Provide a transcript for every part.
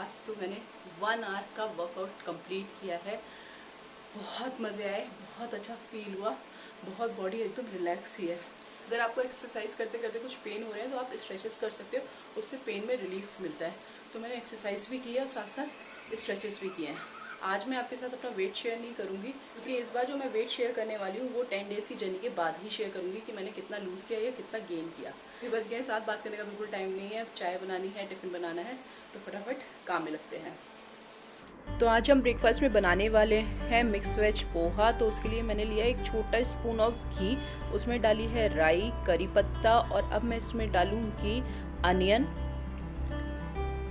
आज तो मैंने 1 आवर का वर्कआउट कंप्लीट किया है। बहुत मज़े आए, बहुत अच्छा फील हुआ, बहुत बॉडी एकदम रिलैक्स ही है। अगर आपको एक्सरसाइज करते करते कुछ पेन हो रहे हैं तो आप स्ट्रेचेस कर सकते हो, उससे पेन में रिलीफ मिलता है। तो मैंने एक्सरसाइज भी की है और साथ साथ स्ट्रेचेस भी किए हैं। आज मैं आपके साथ अपना वेट शेयर नहीं करूंगी, क्योंकि इस बार जो मैं वेट शेयर करने वाली हूँ वो 10 डेज़ की जर्नी के बाद ही शेयर करूंगी कि मैंने कितना लूज़ किया या कितना गेन किया। फिर बच गए साथ, बात करने का बिल्कुल टाइम नहीं है, चाय बनानी है, टिफ़िन बनाना है, तो फटाफट काम में लगते हैं। तो आज हम ब्रेकफास्ट में बनाने वाले हैं मिक्स वेज पोहा। तो उसके लिए मैंने लिया एक छोटा स्पून ऑफ घी, उसमें डाली है राई, करी पत्ता, और अब मैं इसमें डालूंगी अनियन,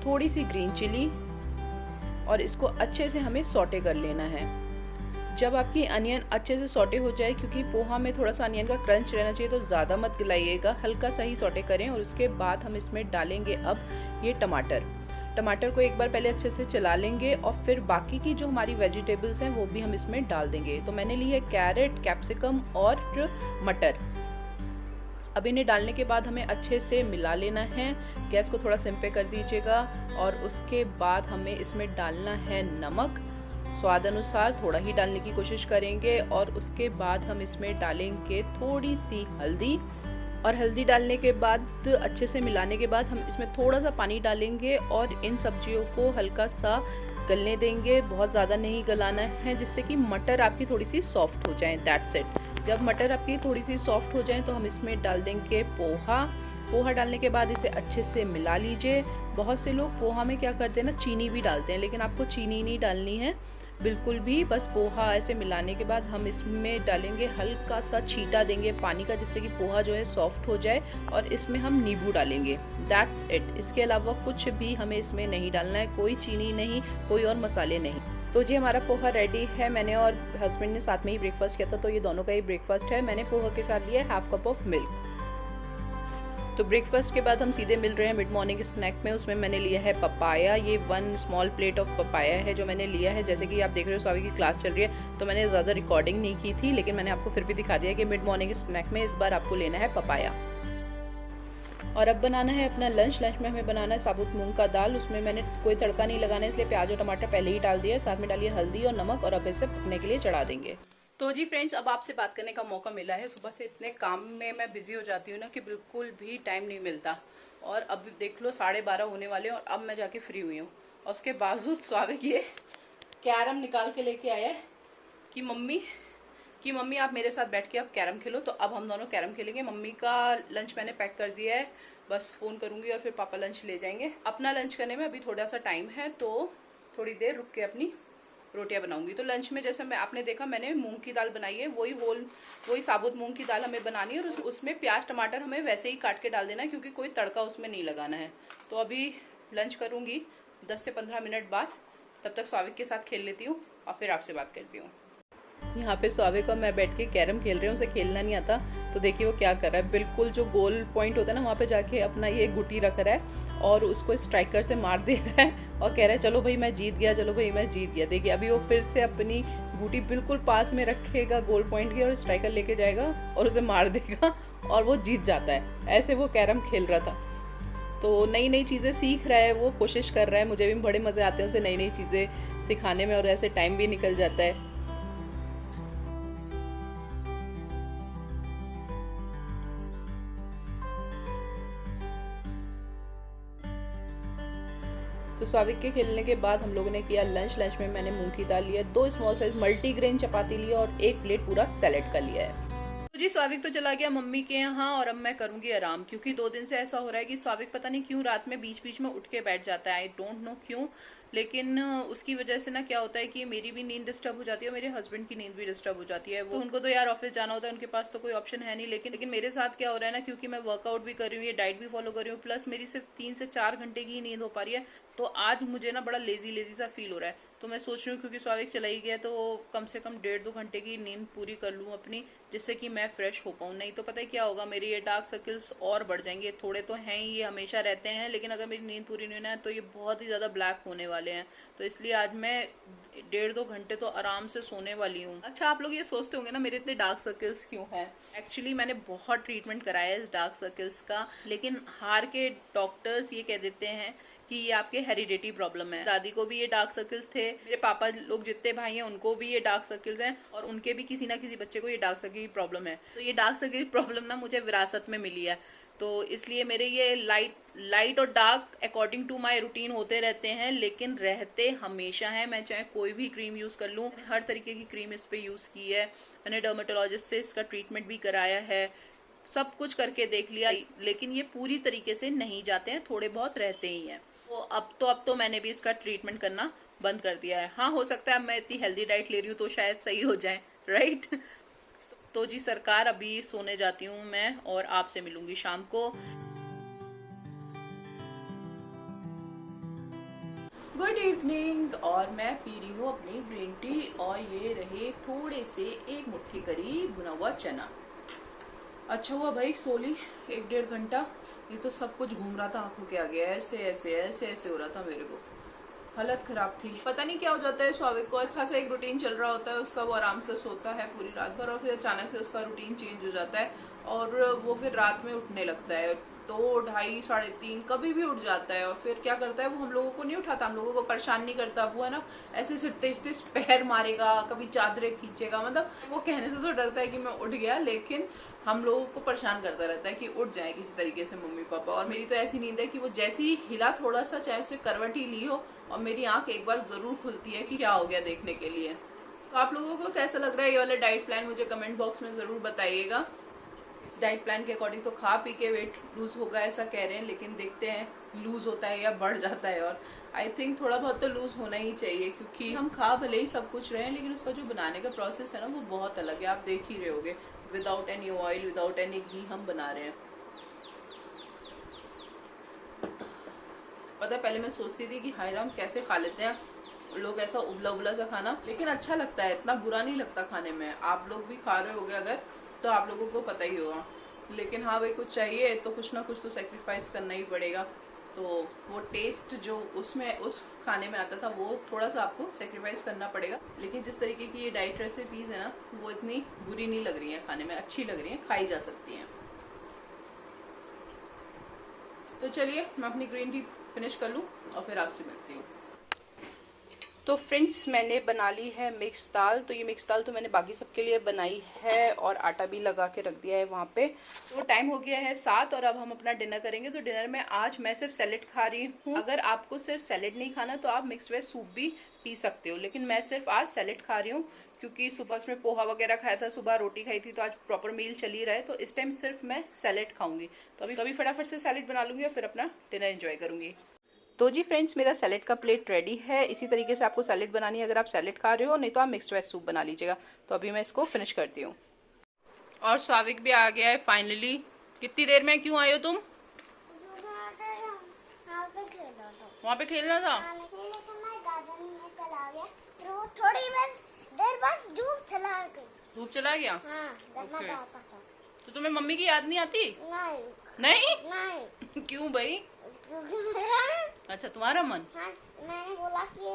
थोड़ी सी ग्रीन चिली, और इसको अच्छे से हमें सॉटे कर लेना है। जब आपकी अनियन अच्छे से सॉटे हो जाए, क्योंकि पोहा में थोड़ा सा अनियन का क्रंच रहना चाहिए, तो ज़्यादा मत गलाइएगा, हल्का सा ही सॉटे करें। और उसके बाद हम इसमें डालेंगे अब ये टमाटर को एक बार पहले अच्छे से चला लेंगे, और फिर बाकी की जो हमारी वेजिटेबल्स हैं वो भी हम इसमें डाल देंगे। तो मैंने ली है कैरेट, कैप्सिकम और मटर। अब इन्हें डालने के बाद हमें अच्छे से मिला लेना है। गैस को थोड़ा सिम पे कर दीजिएगा, और उसके बाद हमें इसमें डालना है नमक, स्वाद अनुसार थोड़ा ही डालने की कोशिश करेंगे। और उसके बाद हम इसमें डालेंगे थोड़ी सी हल्दी, और हल्दी डालने के बाद अच्छे से मिलाने के बाद हम इसमें थोड़ा सा पानी डालेंगे और इन सब्जियों को हल्का सा गलने देंगे। बहुत ज़्यादा नहीं गलाना है, जिससे कि मटर आपकी थोड़ी सी सॉफ्ट हो जाए। That's it. जब मटर आपकी थोड़ी सी सॉफ्ट हो जाए तो हम इसमें डाल देंगे पोहा डालने के बाद इसे अच्छे से मिला लीजिए। बहुत से लोग पोहा में क्या करते हैं ना, चीनी भी डालते हैं, लेकिन आपको चीनी नहीं डालनी है बिल्कुल भी। बस पोहा ऐसे मिलाने के बाद हम इसमें डालेंगे हल्का सा छींटा देंगे पानी का, जिससे कि पोहा जो है सॉफ्ट हो जाए, और इसमें हम नींबू डालेंगे। That's it. इसके अलावा कुछ भी हमें इसमें नहीं डालना है, कोई चीनी नहीं, कोई और मसाले नहीं। तो जी हमारा पोहा रेडी है। मैंने और हस्बैंड ने साथ में ही ब्रेकफास्ट किया था, तो ये दोनों का ही ब्रेकफास्ट है। मैंने पोहा के साथ लिया हाफ कप ऑफ मिल्क। तो ब्रेकफास्ट के बाद हम सीधे मिल रहे हैं मिड मॉर्निंग स्नैक में। उसमें मैंने लिया है पपाया। ये 1 स्मॉल प्लेट ऑफ पपाया है जो मैंने लिया है। जैसे कि आप देख रहे हो स्वामी की क्लास चल रही है, तो मैंने ज़्यादा रिकॉर्डिंग नहीं की थी, लेकिन मैंने आपको फिर भी दिखा दिया कि मिड मॉर्निंग स्नैक में इस बार आपको लेना है पपाया। और अब बनाना है अपना लंच में हमें बनाना है साबुत मूंग का दाल। उसमें मैंने कोई तड़का नहीं लगाना है, इसलिए प्याज और टमाटर पहले ही डाल दिया है, साथ में डालिए हल्दी और नमक, और अब इसे पकने के लिए चढ़ा देंगे। तो जी फ्रेंड्स, अब आपसे बात करने का मौका मिला है। सुबह से इतने काम में मैं बिजी हो जाती हूँ ना कि बिल्कुल भी टाइम नहीं मिलता। और अब देख लो 12:30 होने वाले हैं और अब मैं जाके फ्री हुई हूँ। और उसके बावजूद स्वाभाविक ये कैरम निकाल के लेके आया है कि मम्मी आप मेरे साथ बैठ के अब कैरम खेलो। तो अब हम दोनों कैरम खेलेंगे। मम्मी का लंच मैंने पैक कर दिया है, बस फ़ोन करूँगी और फिर पापा लंच ले जाएंगे। अपना लंच करने में अभी थोड़ा सा टाइम है, तो थोड़ी देर रुक के अपनी रोटियां बनाऊंगी। तो लंच में जैसे आपने देखा मैंने मूंग की दाल बनाई है, वही साबुत मूंग की दाल हमें बनानी है, और उसमें प्याज टमाटर हमें वैसे ही काट के डाल देना है, क्योंकि कोई तड़का उसमें नहीं लगाना है। तो अभी लंच करूंगी 10 से 15 मिनट बाद। तब तक स्वाविक के साथ खेल लेती हूँ और फिर आपसे बात करती हूँ। यहाँ पे स्वाविक और मैं बैठ के कैरम खेल रहे हैं, उसे खेलना नहीं आता। तो देखिए वो क्या कर रहा है, बिल्कुल जो गोल पॉइंट होता है ना, वहाँ पे जाके अपना ये गुटी रख रहा है और उसको स्ट्राइकर से मार दे रहा है और कह रहा है चलो भाई मैं जीत गया, चलो भाई मैं जीत गया। देखिए अभी वो फिर से अपनी गुटी बिल्कुल पास में रखेगा गोल पॉइंट की, और स्ट्राइकर लेके जाएगा और उसे मार देगा और वो जीत जाता है। ऐसे वो कैरम खेल रहा था। तो नई नई चीज़ें सीख रहा है, वो कोशिश कर रहा है। मुझे भी बड़े मज़े आते हैं उसे नई नई चीज़ें सिखाने में, और ऐसे टाइम भी निकल जाता है। तो स्वाविक के खेलने के बाद हम लोगों ने किया लंच में मैंने मूंग की दाल लिया, 2 स्मॉल साइज मल्टीग्रेन चपाती लिया, और 1 प्लेट पूरा सैलेड का लिया है। तो जी स्वाविक तो चला गया मम्मी के यहाँ, और अब मैं करूंगी आराम, क्योंकि 2 दिन से ऐसा हो रहा है कि स्वाविक पता नहीं क्यों रात में बीच बीच में उठ के बैठ जाता है। आई डोंट नो क्यों, लेकिन उसकी वजह से ना क्या होता है कि मेरी भी नींद डिस्टर्ब हो जाती है और मेरे हस्बैंड की नींद भी डिस्टर्ब हो जाती है। वो उनको तो यार ऑफिस जाना होता है, उनके पास तो कोई ऑप्शन है नहीं। लेकिन मेरे साथ क्या हो रहा है ना, क्योंकि मैं वर्कआउट भी कर रही हूँ, ये डाइट भी फॉलो कर रही हूँ, प्लस मेरी सिर्फ 3 से 4 घंटे की ही नींद हो पा रही है। तो आज मुझे ना बड़ा लेजी सा फील हो रहा है। तो मैं सोच रही हूँ क्योंकि स्वाभाविक चला ही गया, तो कम से कम 1.5-2 घंटे की नींद पूरी कर लूँ अपनी, जिससे कि मैं फ्रेश हो पाऊँ। नहीं तो पता है क्या होगा, मेरे ये डार्क सर्कल्स और बढ़ जाएंगे। थोड़े तो हैं ही, ये हमेशा रहते हैं, लेकिन अगर मेरी नींद पूरी नहीं होना है तो ये बहुत ही ज़्यादा ब्लैक होने वाले हैं। तो इसलिए आज मैं 1.5-2 घंटे तो आराम से सोने वाली हूँ। अच्छा, आप लोग ये सोचते होंगे ना मेरे इतने डार्क सर्कल्स क्यों हैं। एक्चुअली मैंने बहुत ट्रीटमेंट कराया है इस डार्क सर्कल्स का, लेकिन हार के डॉक्टर्स ये कह देते हैं कि ये आपके हेरिडिटी प्रॉब्लम है। दादी को भी ये डार्क सर्कल्स थे, मेरे पापा लोग जितने भाई हैं उनको भी ये डार्क सर्कल्स हैं, और उनके भी किसी ना किसी बच्चे को ये डार्क सर्कल की प्रॉब्लम है। तो ये डार्क सर्कल की प्रॉब्लम ना मुझे विरासत में मिली है, तो इसलिए मेरे ये लाइट और dark according to my routine होते रहते हैं, लेकिन रहते हमेशा हैं। मैं चाहे कोई भी क्रीम यूज कर लूं, हर तरीके की क्रीम इस पे यूज की है, मैंने डर्मेटोलॉजिस्ट से इसका ट्रीटमेंट भी कराया है, सब कुछ करके देख लिया, लेकिन ये पूरी तरीके से नहीं जाते हैं, थोड़े बहुत रहते ही हैं। तो अब तो मैंने भी इसका ट्रीटमेंट करना बंद कर दिया है। हाँ, हो सकता है अब मैं इतनी हेल्दी डाइट ले रही हूँ तो शायद सही हो जाए, राइट। तो जी सरकार, अभी सोने जाती हूँ मैं, और आपसे मिलूंगी शाम को। गुड इवनिंग, और मैं पी रही हूँ अपनी ग्रीन टी, और ये रहे थोड़े से एक मुट्ठी करीब भुना हुआ चना। अच्छा हुआ भाई सोली 1-1.5 घंटा, ये तो सब कुछ घूम रहा था आंखों के आगे, ऐसे ऐसे ऐसे ऐसे हो रहा था मेरे को, हालत खराब थी। पता नहीं क्या हो जाता है स्वाभाविक को, अच्छा सा एक रूटीन चल रहा होता है उसका, वो आराम से सोता है पूरी रात भर, और फिर अचानक से उसका रूटीन चेंज हो जाता है, और वो फिर रात में उठने लगता है 2, 2:30, 3:30 कभी भी उठ जाता है, और फिर क्या करता है वो, हम लोगों को नहीं उठाता, हम लोगों को परेशान नहीं करता, वो है ना ऐसे से तेज तेज पैर मारेगा, कभी चादरें खींचेगा, मतलब वो कहने से तो डरता है कि मैं उठ गया, लेकिन हम लोगों को परेशान करता रहता है कि उठ जाए किसी तरीके से मम्मी पापा। और मेरी तो ऐसी नींद है कि वो जैसे ही हिला थोड़ा सा, चाहे उससे करवट ही ली हो, और मेरी आंख एक बार जरूर खुलती है कि क्या हो गया देखने के लिए। तो आप लोगों को कैसा लग रहा है ये वाला डाइट प्लान, मुझे कमेंट बॉक्स में जरूर बताइएगा। इस डाइट प्लान के अकॉर्डिंग तो खा पी के वेट लूज होगा ऐसा कह रहे हैं, लेकिन देखते हैं लूज होता है या बढ़ जाता है, और आई थिंक थोड़ा बहुत तो लूज होना ही चाहिए, क्योंकि हम खा भले ही सब कुछ रहे हैं, लेकिन उसका जो बनाने का प्रोसेस है ना वो बहुत अलग है, आप देख ही रहे होगे, without any oil, without any ghee हम बना रहे हैं। पता है पहले मैं सोचती थी कि हाय राम कैसे खा लेते हैं लोग ऐसा उबला उबला सा खाना, लेकिन अच्छा लगता है, इतना बुरा नहीं लगता खाने में। आप लोग भी खा रहे होगे अगर, तो आप लोगों को पता ही होगा। लेकिन हाँ भाई, कुछ चाहिए तो कुछ ना कुछ तो सेक्रीफाइस करना ही पड़ेगा, तो वो टेस्ट जो उसमें उस खाने में आता था वो थोड़ा सा आपको सेक्रीफाइस करना पड़ेगा। लेकिन जिस तरीके की ये डाइट रेसिपीज है ना, वो इतनी बुरी नहीं लग रही है खाने में, अच्छी लग रही है, खाई जा सकती हैं। तो चलिए मैं अपनी ग्रीन टी फिनिश कर लूँ और फिर आपसे मिलती हूँ। तो फ्रेंड्स, मैंने बना ली है मिक्स दाल। तो ये मिक्स दाल तो मैंने बाकी सबके लिए बनाई है, और आटा भी लगा के रख दिया है वहाँ पे। तो टाइम हो गया है 7, और अब हम अपना डिनर करेंगे। तो डिनर में आज मैं सिर्फ सैलेड खा रही हूँ। अगर आपको सिर्फ सैलेड नहीं खाना तो आप मिक्स वेज सूप भी पी सकते हो, लेकिन मैं सिर्फ आज सैलेड खा रही हूँ, क्योंकि सुबह उसमें पोहा वगैरह खाया था, सुबह रोटी खाई थी, तो आज प्रॉपर मील चल ही रहा है, तो इस टाइम सिर्फ मैं सैलेड खाऊंगी। तो अभी कभी फटाफट से सैलेड बना लूंगी और फिर अपना डिनर एंजॉय करूंगी। तो जी फ्रेंड्स, मेरा सैलेड का प्लेट रेडी है। इसी तरीके से आपको सैलेड बनानी है अगर आप सैलेड खा रहे हो, नहीं तो आप मिक्स्ड वेज सूप बना लीजिएगा। तो अभी मैं इसको फिनिश करती हूँ। और स्वाविक भी आ गया है फाइनली। कितनी देर में क्यों आए हो तुम? वहाँ पे खेलना था। धूप चला गया। तो तुम्हें मम्मी की याद नहीं आती? नहीं? क्यों भाई? अच्छा, तुम्हारा मन? हाँ, मैंने बोला कि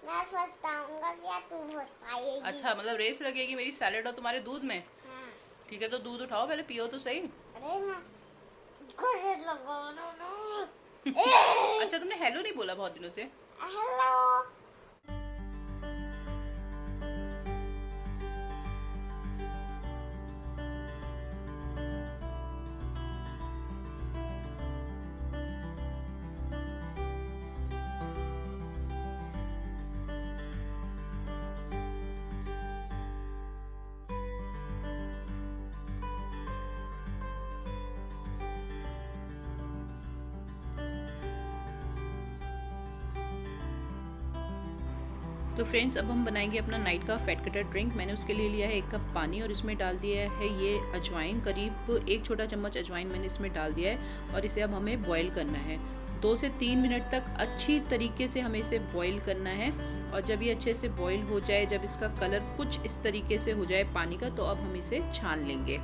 मैं फर्स्ट आऊंगा क्या, तू फर्स्ट आएगी। अच्छा, मतलब रेस लगेगी मेरी सैलेड और तुम्हारे दूध में? हाँ। ठीक है, तो दूध उठाओ, पहले पियो तो सही। अरे मैं अच्छा, तुमने हेलो नहीं बोला बहुत दिनों से। हेलो। तो फ्रेंड्स, अब हम बनाएंगे अपना नाइट का फैट कटर ड्रिंक। मैंने उसके लिए लिया है 1 कप पानी, और इसमें डाल दिया है ये अजवाइन, करीब 1 छोटा चम्मच अजवाइन मैंने इसमें डाल दिया है, और इसे अब हमें बॉईल करना है 2 से 3 मिनट तक। अच्छी तरीके से हमें इसे बॉईल करना है, और जब ये अच्छे से बॉईल हो जाए, जब इसका कलर कुछ इस तरीके से हो जाए पानी का, तो अब हम इसे छान लेंगे।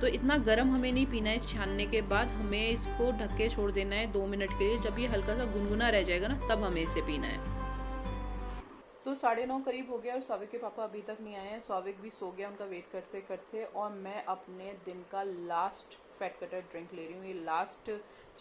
तो इतना गर्म हमें नहीं पीना है, छानने के बाद हमें इसको ढक के छोड़ देना है 2 मिनट के लिए। जब ये हल्का सा गुनगुना रह जाएगा ना, तब हमें इसे पीना है। तो 9:30 करीब हो गया, और स्वाविक के पापा अभी तक नहीं आए हैं। स्वाविक भी सो गया उनका वेट करते करते, और मैं अपने दिन का लास्ट फैट कटर ड्रिंक ले रही हूँ। ये लास्ट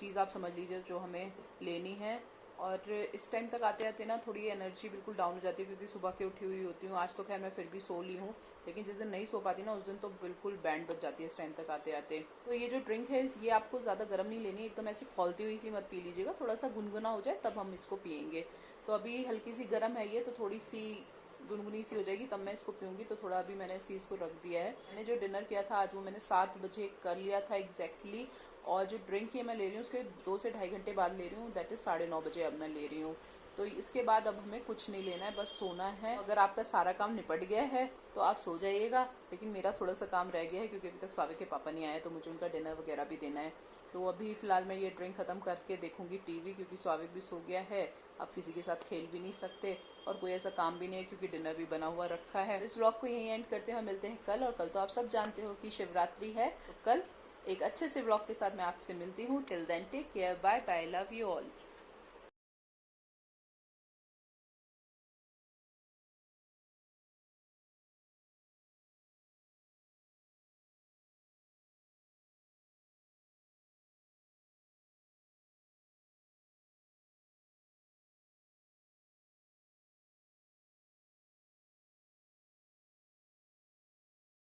चीज़ आप समझ लीजिए जो हमें लेनी है। और इस टाइम तक आते आते ना थोड़ी एनर्जी बिल्कुल डाउन हो जाती है, क्योंकि सुबह के उठी हुई होती हूँ। आज तो खैर मैं फिर भी सो ली हूँ, लेकिन जिस दिन नहीं सो पाती ना उस दिन तो बिल्कुल बैंड बज जाती है इस टाइम तक आते आते। तो ये जो ड्रिंक है ये आपको ज़्यादा गर्म नहीं लेनी, एकदम ऐसी खौलती हुई सी मत पी लीजिएगा, थोड़ा सा गुनगुना हो जाए तब हम इसको पियेंगे। तो अभी हल्की सी गर्म है ये, तो थोड़ी सी गुनगुनी सी हो जाएगी तब मैं इसको पीऊँगी। तो थोड़ा अभी मैंने इसी इसको रख दिया है। मैंने जो डिनर किया था आज वो मैंने 7 बजे कर लिया था एग्जैक्टली। और जो ड्रिंक ये मैं ले रही हूँ उसके 2 से ढाई घंटे बाद ले रही हूँ, दैट इज़ 9:30 बजे अब मैं ले रही हूँ। तो इसके बाद अब हमें कुछ नहीं लेना है, बस सोना है। अगर आपका सारा काम निपट गया है तो आप सो जाइएगा, लेकिन मेरा थोड़ा सा काम रह गया है, क्योंकि अभी तक स्वाविक के पापा नहीं आए तो मुझे उनका डिनर वगैरह भी देना है। तो अभी फ़िलहाल मैं ये ड्रिंक ख़त्म करके देखूंगी टीवी, क्योंकि स्वाविक भी सो गया है, आप किसी के साथ खेल भी नहीं सकते और कोई ऐसा काम भी नहीं है क्योंकि डिनर भी बना हुआ रखा है। इस व्लॉग को यहीं एंड करते हैं, मिलते हैं कल। और कल तो आप सब जानते हो कि शिवरात्रि है, तो कल एक अच्छे से व्लॉग के साथ मैं आपसे मिलती हूँ। Till then take care, bye bye, love you all.